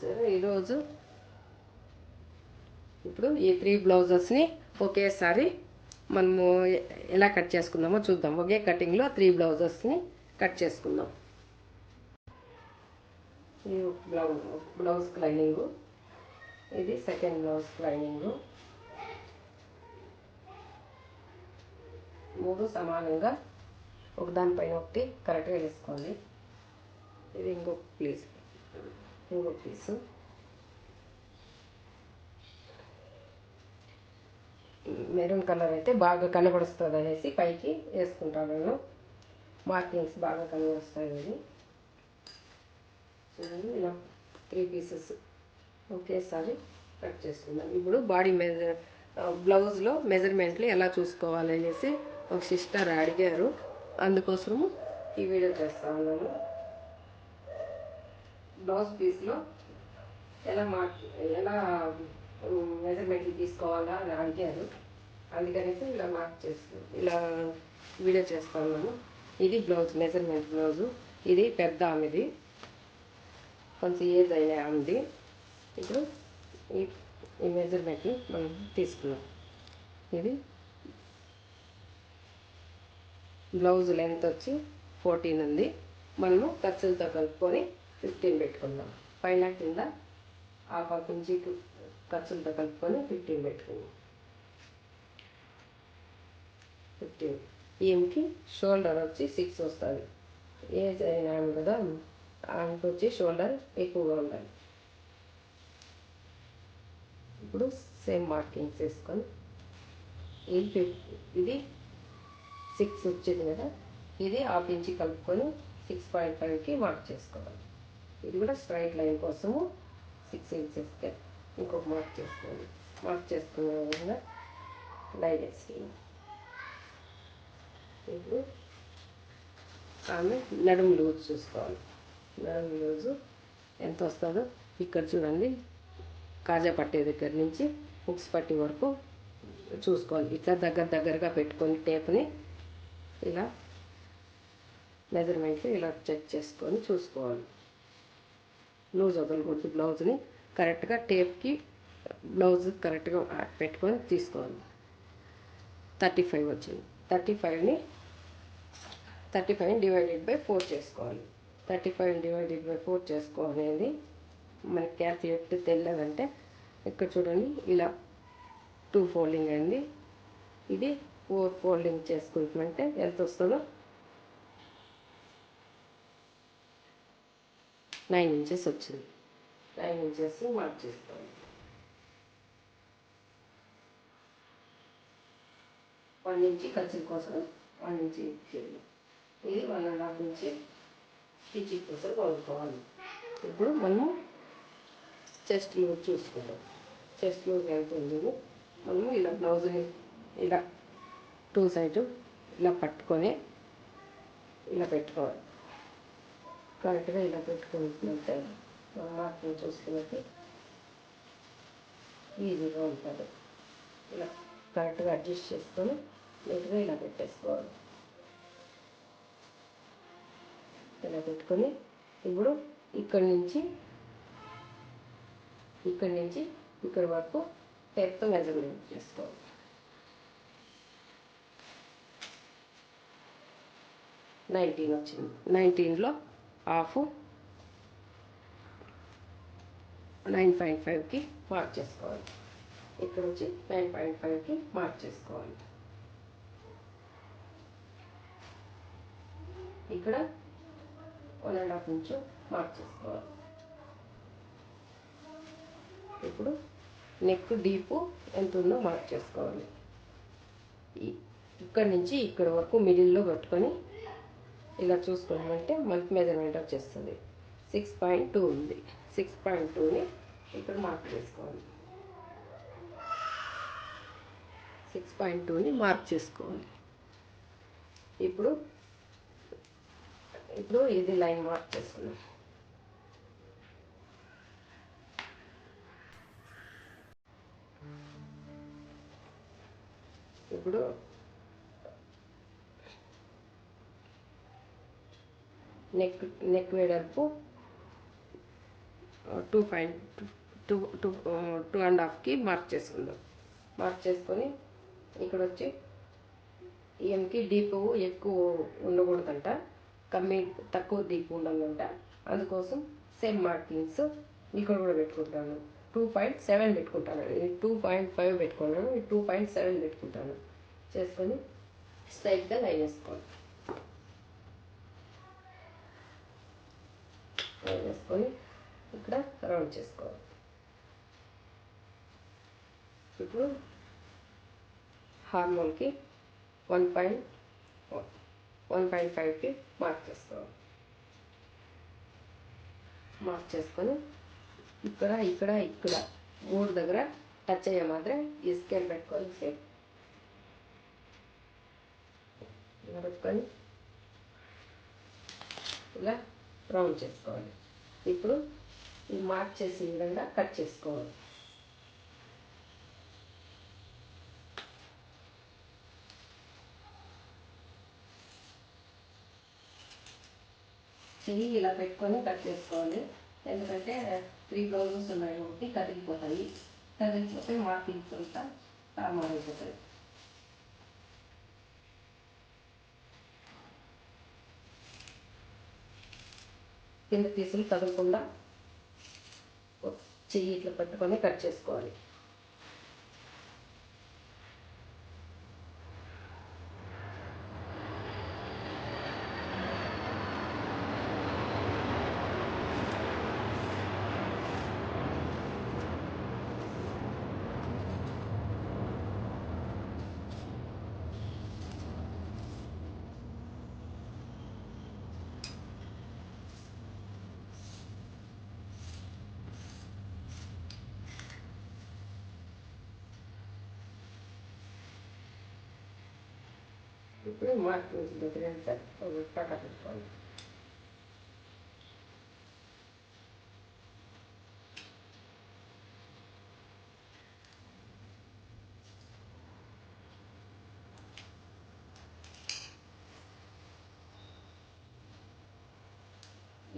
సరే ఈరోజు ఇప్పుడు ఈ 3 బ్లౌజెస్ని ఒకేసారి మనము ఎలా కట్ చేసుకుందామో చూద్దాం. ఒకే కటింగ్లో 3 బ్లౌజెస్ని కట్ చేసుకుందాం. ఈ బ్లౌజ్ లైనింగు, ఇది సెకండ్ బ్లౌజ్ లైనింగు, 3 సమానంగా ఒకదానిపైన ఒకటి కరెక్ట్గా వేసుకోవాలి. ఇది ఇంకొక పీసు మెరూన్ కలర్ అయితే బాగా కనబడుస్తుంది అనేసి పైకి వేసుకుంటాను నేను. మార్కింగ్స్ బాగా కనబడుస్తాయి అని చూడండి. ఇలా 3 పీసెస్ ఒకేసారి కట్ చేసుకుందాం. ఇప్పుడు బాడీ బ్లౌజ్లో మెజర్మెంట్లు ఎలా చూసుకోవాలి అనేసి ఒక సిస్టర్ అడిగారు, అందుకోసము ఈ వీడియో చేస్తా ఉన్నాను. బ్లౌజ్ పీస్లో ఎలా మెజర్మెంట్లు తీసుకోవాలా అని అడిగారు, అందుకనేసి ఇలా వీడియో చేస్తా ఉన్నాను. ఇది బ్లౌజ్ మెజర్మెంట్ బ్లౌజు. ఇది పెద్ద ఆమెది, కొంచెం ఏజ్ అయిన ఆమెది. ఇప్పుడు ఈ మెజర్మెంట్ని మనం తీసుకున్నాం. ఇది బ్లౌజ్ లెంత్ వచ్చి 14 ఉంది. మనము ఖర్చులతో కలుపుకొని 15 పెట్టుకుందాం. పైన కింద హాఫ్ ఇంచి ఖర్చులతో కలుపుకొని 15 పెట్టుకుందాం. 15. ఈమెకి షోల్డర్ వచ్చి 6 వస్తుంది. ఏజ్ అయిన ఆమె కదా, ఆమెకి వచ్చి షోల్డర్ ఎక్కువగా ఉండాలి. ఇప్పుడు సేమ్ మార్కింగ్స్ వేసుకొని ఇది 6 వచ్చేది కదా, ఇది హాఫ్ ఇంచి కలుపుకొని 6.5కి మార్క్ చేసుకోవాలి. ఇది కూడా స్ట్రైట్ లైన్ కోసము 6 ఇంచెస్కి ఇంకొక మార్క్ చేసుకోవాలి. మార్క్ చేసుకునే విధంగా లైన్ వేసుకున్నాం. ఇప్పుడు ఆమె నడుము లూజ్ చూసుకోవాలి. నడుము లూజు ఎంత వస్తుందో ఇక్కడ చూడండి. కాజా పట్టే దగ్గర నుంచి హుక్స్ పట్టి వరకు చూసుకోవాలి. ఇట్లా దగ్గరగా పెట్టుకొని టేప్ని ఇలా మెజర్మెంట్ ఇలా చెక్ చేసుకొని చూసుకోవాలి. లూజ్ వదలకూడదు. బ్లౌజ్ని కరెక్ట్గా టేప్కి బ్లౌజ్ కరెక్ట్గా పెట్టుకొని తీసుకోవాలి. 35 వచ్చింది. 35ని డివైడెడ్ బై 4 చేసుకోవాలి. 35 డివైడెడ్ బై 4 చేసుకోవాలనేది మనకి క్యాల్కులేట్ తెలియదంటే ఇక్కడ చూడండి, ఇలా 2 ఫోల్డింగ్ అయింది. ఇది 4 ఫోల్డింగ్ చేసుకుంటామంటే ఎంత వస్తుందో 9 ఇంచెస్ వచ్చింది. 9 ఇంచెస్ మార్క్ చేసుకోవాలి. 1 ఇంచి ఖర్చుల కోసం 1 ఇంచి ఇచ్చేది. ఇది 1.5 ఇంచి స్టిచ్చింగ్ కోసం కొనుక్కోవాలి. ఇప్పుడు మనము చెస్ట్ లూజ్ చూసుకుంటాం. చెస్ట్ లూజ్ ఎంత ఉంది, మనము ఇలా బ్లౌజ్ని ఇలా 2 సైడ్స్ ఇలా పట్టుకొని ఇలా పెట్టుకోవాలి. కరెక్ట్గా ఇలా పెట్టుకుంటే మార్కింగ్ చూసుకున్నట్టు ఈజీగా ఉంటుంది. ఇలా కరెక్ట్గా అడ్జస్ట్ చేసుకొని నీట్గా ఇలా పెట్టేసుకోవాలి. ఇలా పెట్టుకొని ఇప్పుడు ఇక్కడి నుంచి ఇక్కడ వరకు టేప్తో మెజర్మెంట్ చేసుకోవాలి. 19 వచ్చింది. 19లో హాఫ్ 9.5కి మార్క్ చేసుకోవాలి. ఇక్కడ వచ్చి 9.5కి మార్క్ చేసుకోవాలి. ఇక్కడ 1.5 ఇంచు మార్క్ చేసుకోవాలి. ఇప్పుడు నెక్ డీపు ఎంత ఉందో మార్క్ చేసుకోవాలి. ఇక్కడ నుంచి ఇక్కడ వరకు మిడిల్లో పెట్టుకొని ఇలా చూసుకున్నామంటే మనకి మెజర్మెంట్ వచ్చేస్తుంది. 6.2 ఉంది. 6.2ని ఇక్కడ మార్క్ చేసుకోవాలి. 6.2ని మార్క్ చేసుకోవాలి. ఇప్పుడు ఇది లైన్ మార్క్ చేసుకున్నాం. ఇప్పుడు నెక్ వెడల్పు టూ టూ 2.5కి మార్క్ చేసుకుందాం. మార్క్ చేసుకొని ఇక్కడ వచ్చి ఈఎంకి డీప్ ఎక్కువ ఉండకూడదంట, తక్కువ డీప్ ఉండాలంట. అందుకోసం సేమ్ మార్కింగ్స్ ఇక్కడ కూడా పెట్టుకుంటాను. 2.7 పెట్టుకుంటాను. 2.5 పెట్టుకున్నాను, 2.7 పెట్టుకుంటాను. చేసుకొని స్ట్రైట్గా లైన్ వేసుకోవాలి. లైన్ వేసుకొని ఇక్కడ రౌండ్ చేసుకోవాలి. ఇప్పుడు హార్మోన్కి 1.5కి మార్క్ చేసుకోవాలి. మార్క్ చేసుకొని ఇక్కడ ఇక్కడ ఇక్కడ 3 దగ్గర టచ్ అయ్యే మాత్రం ఈ స్కేల్ పెట్టుకొని పెట్టుకొని ఇలా రౌండ్ చేసుకోవాలి. ఇప్పుడు ఈ మార్క్ చేసే విధంగా కట్ చేసుకోవాలి. చెయ్యి ఇలా పెట్టుకొని కట్ చేసుకోవాలి. ఎందుకంటే 3 బ్లౌజెస్ ఉన్నాయి కాబట్టి కదిలిపోతాయి. కదిలిపోతే మార్కింగ్స్ అంతా నార్మల్ అయిపోతాయి. కింద పీసులు కదలకుండా చెయ్యి ఇట్లా పట్టుకొని కట్ చేసుకోవాలి. ఇప్పుడు మార్కింగ్ దగ్గర పక్క పెట్టుకోవాలి.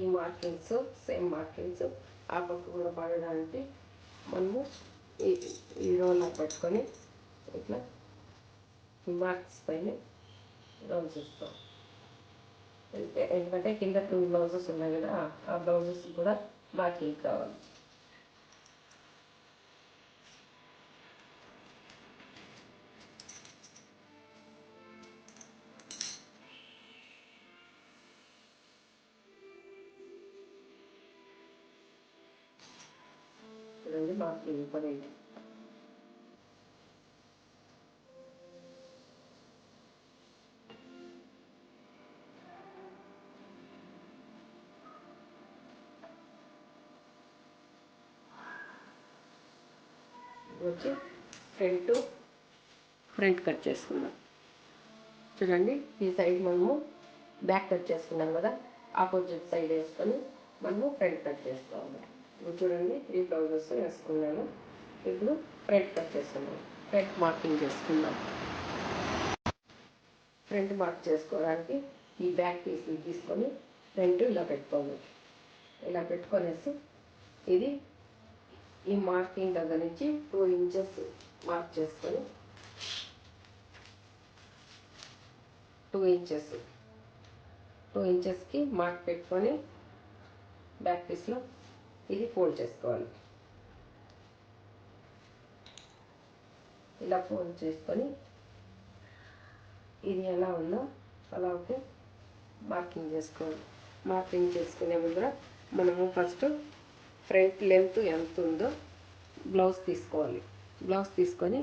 ఈ మార్కింగ్స్ సేమ్ మార్కింగ్స్ ఆ పక్క కూడా పడడానికి మనము ఈ రోలర్ పెట్టుకొని ఇట్లా మార్క్స్ పైన రౌండ్ చేస్తాం. ఎందుకంటే కింద 2 బ్లౌజెస్ ఉన్నాయి కదా, ఆ బ్లౌజెస్ కూడా మార్కింగ్ కావాలి. చూడండి మార్కింగ్ పడింది. వచ్చి ఫ్రంట్ కట్ చేసుకుందాం. చూడండి ఈ సైడ్ మనము బ్యాక్ కట్ చేసుకున్నాం కదా, ఆపోజిట్ సైడ్ వేసుకొని మనము ఫ్రంట్ కట్ చేసుకోవాలి. ఇప్పుడు చూడండి 3 బ్లౌజెస్ వేసుకున్నాను. ఇప్పుడు ఫ్రంట్ కట్ చేసుకున్నాం. ఫ్రంట్ మార్కింగ్ చేసుకుందాం. ఫ్రంట్ మార్క్ చేసుకోవడానికి ఈ బ్యాక్ పీస్ని తీసుకొని ఫ్రంట్ ఇలా పెట్టుకోవాలి. ఇలా పెట్టుకొనేసి ఇది ఈ మార్కింగ్ దగ్గర నుంచి 2 ఇంచెస్ మార్క్ చేసుకొని 2 ఇంచెస్కి మార్క్ పెట్టుకొని బ్యాక్ పీస్లో ఇది ఫోల్డ్ చేసుకోవాలి. ఇలా ఫోల్డ్ చేసుకొని ఇది ఎలా ఉందో అలా ఉంటే మార్కింగ్ చేసుకోవాలి. మార్కింగ్ చేసుకునే ముందర మనము ఫస్ట్ ఫ్రంట్ లెంత్ ఎంత ఉందో బ్లౌజ్ తీసుకోవాలి. బ్లౌజ్ తీసుకొని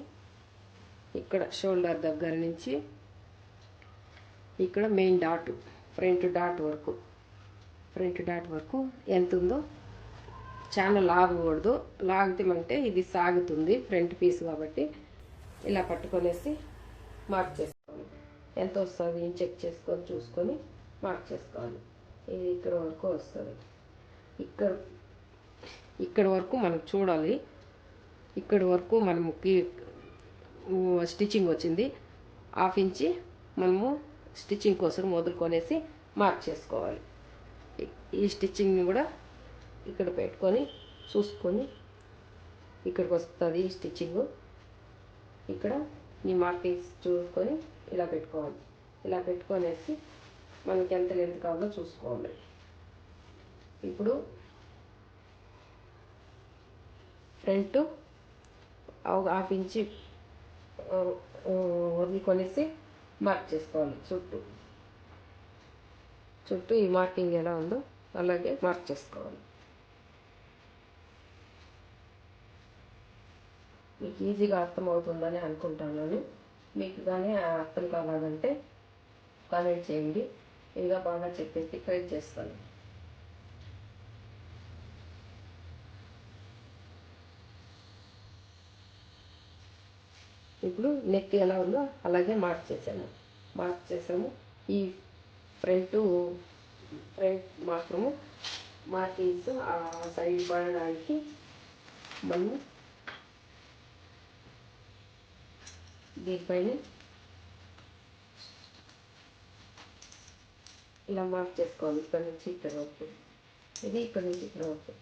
ఇక్కడ షోల్డర్ దగ్గర నుంచి ఇక్కడ మెయిన్ డాట్ ఫ్రంట్ డాట్ వరకు ఎంత ఉందో, చాలా లాగకూడదు. లాగితే ఇది సాగుతుంది ఫ్రంట్ పీస్ కాబట్టి. ఇలా పట్టుకొనేసి మార్క్ చేసుకోవాలి. ఎంత వస్తుంది చెక్ చేసుకొని చూసుకొని మార్క్ చేసుకోవాలి. ఇది ఇక్కడ వరకు వస్తుంది. ఇక్కడ వరకు మనం చూడాలి. ఇక్కడ వరకు మనకి స్టిచ్చింగ్ వచ్చింది. 1/2 ఇంచి మనము స్టిచ్చింగ్ కోసం వదులుకొనేసి మార్క్ చేసుకోవాలి. ఈ స్టిచ్చింగ్ని కూడా ఇక్కడ పెట్టుకొని చూసుకొని ఇక్కడికి వస్తుంది స్టిచ్చింగ్. ఇక్కడ ఈ మార్కింగ్స్ చూసుకొని ఇలా పెట్టుకోవాలి. ఇలా పెట్టుకొనేసి మనకి ఎంత లెంత్ కావాలో చూసుకోవాలి. ఇప్పుడు ఫ్రంట్ హాఫ్ ఇంచి వదులుకొనేసి మార్క్ చేసుకోవాలి. చుట్టూ ఈ మార్కింగ్ ఎలా ఉందో అలాగే మార్క్ చేసుకోవాలి. మీకు ఈజీగా అర్థమవుతుందని అనుకుంటున్నాను. మీకు కానీ అర్థం కావాలంటే కామెంట్ చేయండి. ఇంకా బాగా చెప్పేసి ట్రై చేస్తాను. ఇప్పుడు నెక్ ఎలా ఉందో అలాగే మార్క్ చేసాము. ఈ ఫ్రంట్ మాత్రము మార్కింగ్స్ ఆ సైడ్ పడడానికి మనం దీనిపైన ఇలా మార్క్ చేసుకోవాలి. ఇక్కడ నుంచి ఇక్కడ వరకు, ఇది ఇక్కడ నుంచి ఇక్కడ వరకు.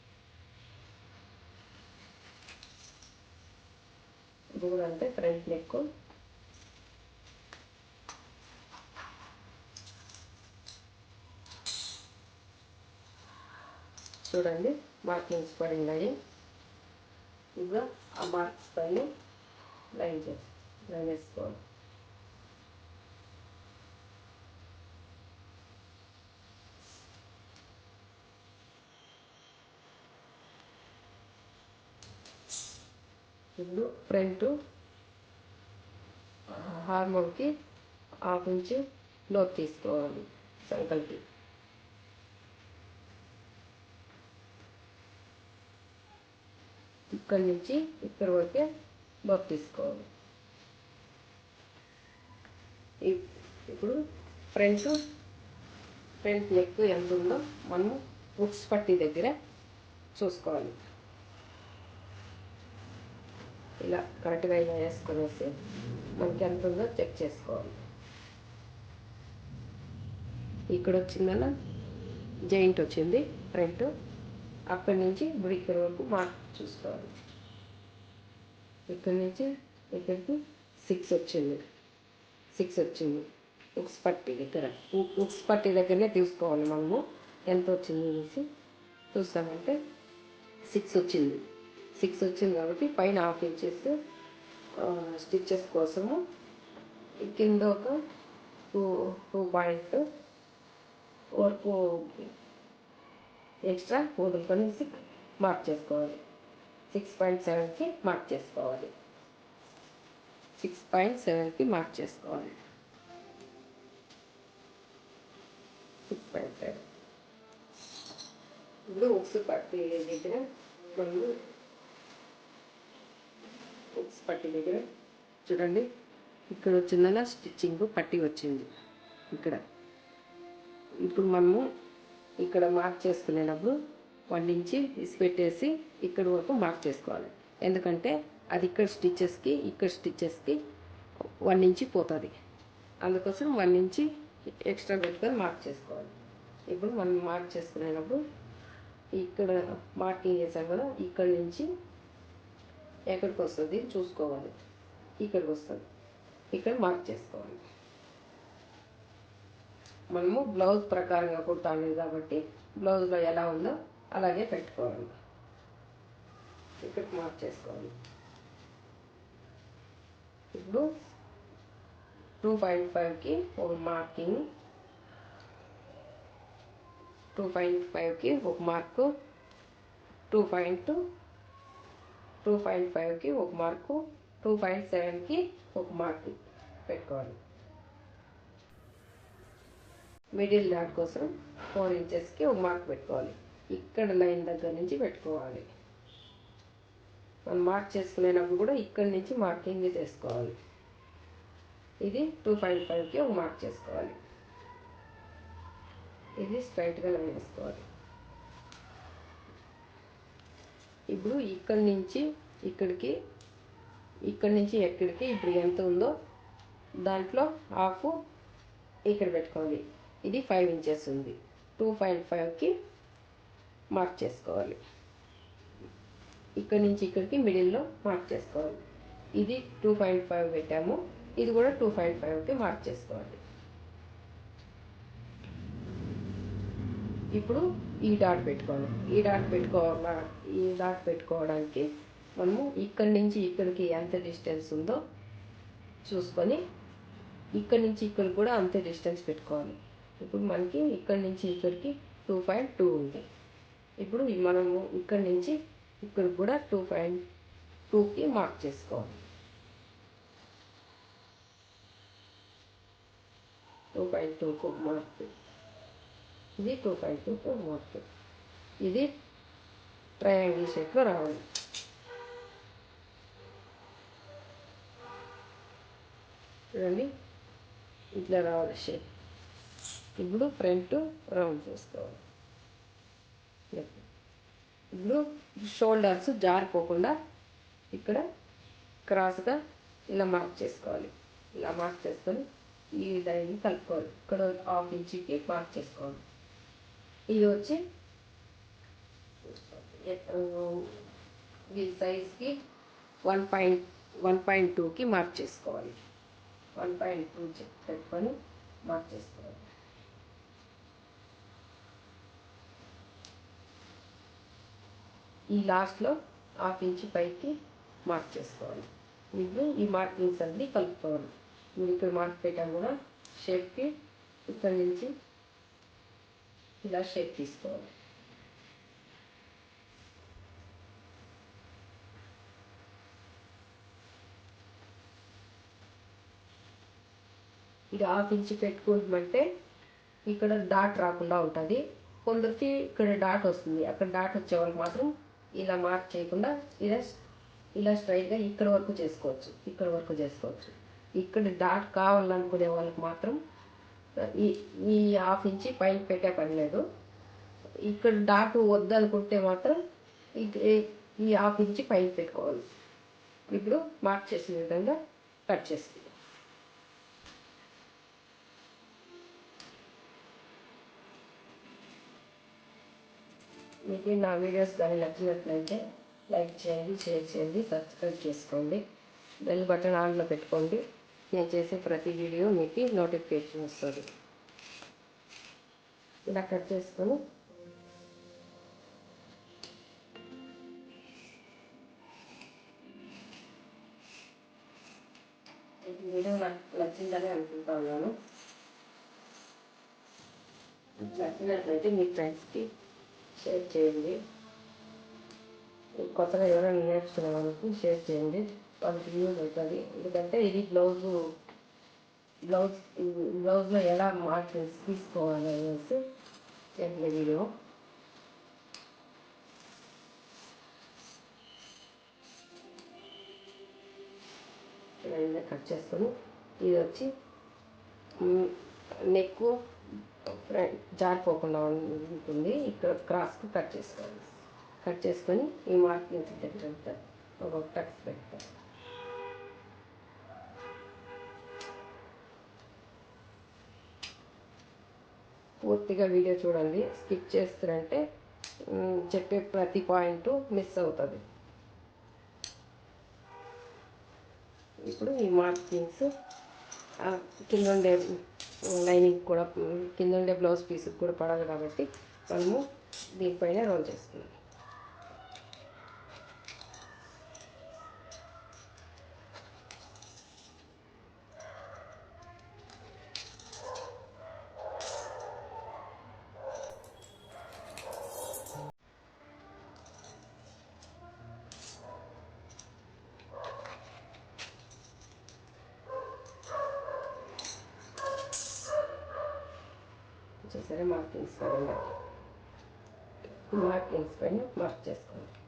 ఇది కూడా అంటే ఫ్రంట్ నెక్. చూడండి మార్కింగ్స్ పడినాయి. ఇంకా ఆ మార్క్స్ పైన లైన్ వేసుకోవాలి. ఇప్పుడు ఫ్రంట్ హార్మోన్కి హాఫ్ ఇంచు లోతు తీసుకోవాలి. సంకల్కి ఇక్కడి నుంచి ఇక్కడ వరకే లోతు తీసుకోవాలి. ఇప్పుడు ఫ్రంట్ నెక్ ఎంత ఉందో మనం హుక్స్ పట్టీ దగ్గర చూసుకోవాలి. ఇలా కరెక్ట్గా ఇలా వేసుకొనేసి మనకి ఎంత ఉందో చెక్ చేసుకోవాలి. ఇక్కడ వచ్చిందన్న జాయింట్ వచ్చింది ఫ్రంట్. అక్కడి నుంచి ఇప్పుడు ఇక్కడ వరకు మార్క్ చూసుకోవాలి. ఇక్కడి నుంచి ఇక్కడికి 6 వచ్చింది. హుక్స్ పట్టీ దగ్గరనే తీసుకోవాలి. మనము ఎంత వచ్చింది అనేసి చూస్తామంటే 6 వచ్చింది కాబట్టి పైన హాఫ్ ఇంచెస్ స్టిచ్చెస్ కోసము కింద ఒక 2 పాయింట్ వరకు ఎక్స్ట్రా వదులుకొనేసి మార్క్ చేసుకోవాలి. 6.7కి మార్క్ చేసుకోవాలి. 6.7కి మార్క్ చేసుకోవాలి. 6.7 ఇప్పుడు హుక్స్ పట్టీ దగ్గర మనం హుక్స్ పట్టీ దగ్గర చూడండి ఇక్కడ వచ్చిందన్న స్టిచ్చింగ్ పట్టీ వచ్చింది ఇక్కడ. ఇప్పుడు మనము ఇక్కడ మార్క్ చేసుకునేటప్పుడు 1 ఇంచి పెట్టేసి ఇక్కడ వరకు మార్క్ చేసుకోవాలి. ఎందుకంటే అది ఇక్కడ స్టిచ్చెస్కి 1 ఇంచి పోతుంది. అందుకోసం 1 ఇంచి ఎక్స్ట్రా పెట్టుకొని మార్క్ చేసుకోవాలి. ఇప్పుడు మనం మార్క్ చేసుకునేటప్పుడు ఇక్కడ మార్కింగ్ చేసాం కదా, ఇక్కడ నుంచి ఎక్కడికి వస్తుంది చూసుకోవాలి. ఇక్కడికి వస్తుంది, ఇక్కడ మార్క్ చేసుకోవాలి. మనము బ్లౌజ్ ప్రకారంగా కుడతాము కాబట్టి బ్లౌజ్లో ఎలా ఉందో అలాగే పెట్టుకోవాలి. ఇక్కడికి మార్క్ చేసుకోవాలి. ఇప్పుడు 2.5కి ఒక మార్కింగ్, 2.5కి ఒక మార్కు, 2.5కి ఒక మార్కు, 2.7కి ఒక మార్కు పెట్టుకోవాలి. మిడిల్ డాట్ కోసం 4 ఇంచెస్కి ఒక మార్క్ పెట్టుకోవాలి. ఇక్కడ లైన్ దగ్గర నుంచి పెట్టుకోవాలి. మనం మార్క్ చేసుకునేటప్పుడు కూడా ఇక్కడి నుంచి మార్కింగ్ చేసుకోవాలి. ఇది 2.5కి ఒక మార్క్ చేసుకోవాలి. ఇది స్ట్రైట్గా లైన్ వేసుకోవాలి. ఇప్పుడు ఇక్కడి నుంచి ఇక్కడికి, ఇక్కడి నుంచి ఎక్కడికి ఇప్పుడు ఎంత ఉందో దాంట్లో హాఫ్ ఇక్కడ పెట్టుకోవాలి. ఇది 5 ఇంచెస్ ఉంది. 2.5కి మార్క్ చేసుకోవాలి. ఇక్కడ నుంచి ఇక్కడికి మిడిల్లో మార్క్ చేసుకోవాలి. ఇది 2.5 పెట్టాము, ఇది కూడా 2.5కి మార్క్ చేసుకోవాలి. ఇప్పుడు ఈ డాట్ పెట్టుకోవాలి. ఈ డాట్ పెట్టుకోవడానికి మనము ఇక్కడి నుంచి ఇక్కడికి ఎంత డిస్టెన్స్ ఉందో చూసుకొని ఇక్కడి నుంచి ఇక్కడికి కూడా అంతే డిస్టెన్స్ పెట్టుకోవాలి. ఇప్పుడు మనకి ఇక్కడి నుంచి ఇక్కడికి 2.2 ఉంది. ఇప్పుడు మనము ఇక్కడి నుంచి ఇక్కడికి కూడా 2.2కి మార్క్ చేసుకోవాలి. 2.2కు మార్క్, ఇది 2.2కు మార్క్. ఇది ట్రయాంగిల్ షేప్లో రావాలి. చూడండి, ఇట్లా రావాలి షేప్. ఇప్పుడు ఫ్రంట్ రౌండ్ చేసుకోవాలి. ఇప్పుడు షోల్డర్స్ జారిపోకుండా ఇక్కడ క్రాస్గా ఇలా మార్క్ చేసుకోవాలి. ఇలా మార్క్ చేసుకొని ఈ లైన్ కలుపుకోవాలి. ఇక్కడ 1/2 ఇంచుకి మార్క్ చేసుకోవాలి. ఇది వచ్చి ఈ సైజ్కి 1.2కి మార్క్ చేసుకోవాలి. 1.2 పెట్టుకొని మార్క్ చేసుకోవాలి. ఈ లాస్ట్లో 1/2 ఇంచు పైకి మార్క్ చేసుకోవాలి. ఇప్పుడు ఈ మార్కింగ్స్ అన్నీ కలుపుకోవాలి. మీరు ఇక్కడ మార్క్ పెట్టాము కూడా షేప్కి ఇక్కడ నుంచి ఇలా షేప్ తీసుకోవాలి. ఇది 1/2 ఇంచు పెట్టుకుంటామంటే ఇక్కడ డాట్ రాకుండా ఉంటుంది. కొందరికి ఇక్కడ డాట్ వస్తుంది. అక్కడ డాట్ వచ్చే వాళ్ళకి మాత్రం ఇలా మార్క్ చేయకుండా ఇలా స్ట్రైట్గా ఇక్కడ వరకు చేసుకోవచ్చు. ఇక్కడ డాట్ కావాలనుకునే వాళ్ళకి మాత్రం ఈ 1/2 ఇంచు పైన పెట్టే పని లేదు. ఇక్కడ డాట్ వద్దనుకుంటే మాత్రం ఈ 1/2 ఇంచు పైన పెట్టుకోవాలి. ఇప్పుడు మార్క్ చేసిన విధంగా కట్ చేసుకోవాలి. మీకు నా వీడియోస్ కానీ నచ్చినట్లయితే లైక్ చేయండి, షేర్ చేయండి, సబ్స్క్రైబ్ చేసుకోండి, బెల్ బటన్ ఆన్లో పెట్టుకోండి. నేను చేసే ప్రతి వీడియో మీకు నోటిఫికేషన్ వస్తుంది. ఇలా కట్ చేసుకొని వీడియో నాకు నచ్చిందని అనుకుంటా ఉన్నాను. నచ్చినట్లయితే మీ ఫ్రెండ్స్కి షేర్ చేయండి. కొత్తగా ఎవరైనా నేర్చుకునే వాళ్ళకి షేర్ చేయండి, వాళ్ళకి యూజ్ అవుతుంది. ఎందుకంటే ఇది బ్లౌజ్లో ఎలా మార్కింగ్స్ తీసుకోవాలి అనేసి చేసిన వీడియో. కట్ చేసుకొని ఇది వచ్చి నెక్ జారిపోకుండా ఉంటుంది. ఇక్కడ క్రాస్కి కట్ చేసుకోవాలి. కట్ చేసుకొని ఈ మార్కింగ్స్ దగ్గర ఒక కట్స్ పెడతాం. పూర్తిగా వీడియో చూడండి. స్కిప్ చేస్తారంటే చెప్పే ప్రతి పాయింట్ మిస్ అవుతుంది. ఇప్పుడు ఈ మార్కింగ్స్ కింద ఉండే లైనింగ్ కూడా, కింద ఉండే బ్లౌజ్ పీస్కి కూడా పడాలి కాబట్టి మనము దీనిపైన రోల్ చేసుకున్నాం. చూసారా, మార్కింగ్స్ పైన మార్క్ చేసుకోండి.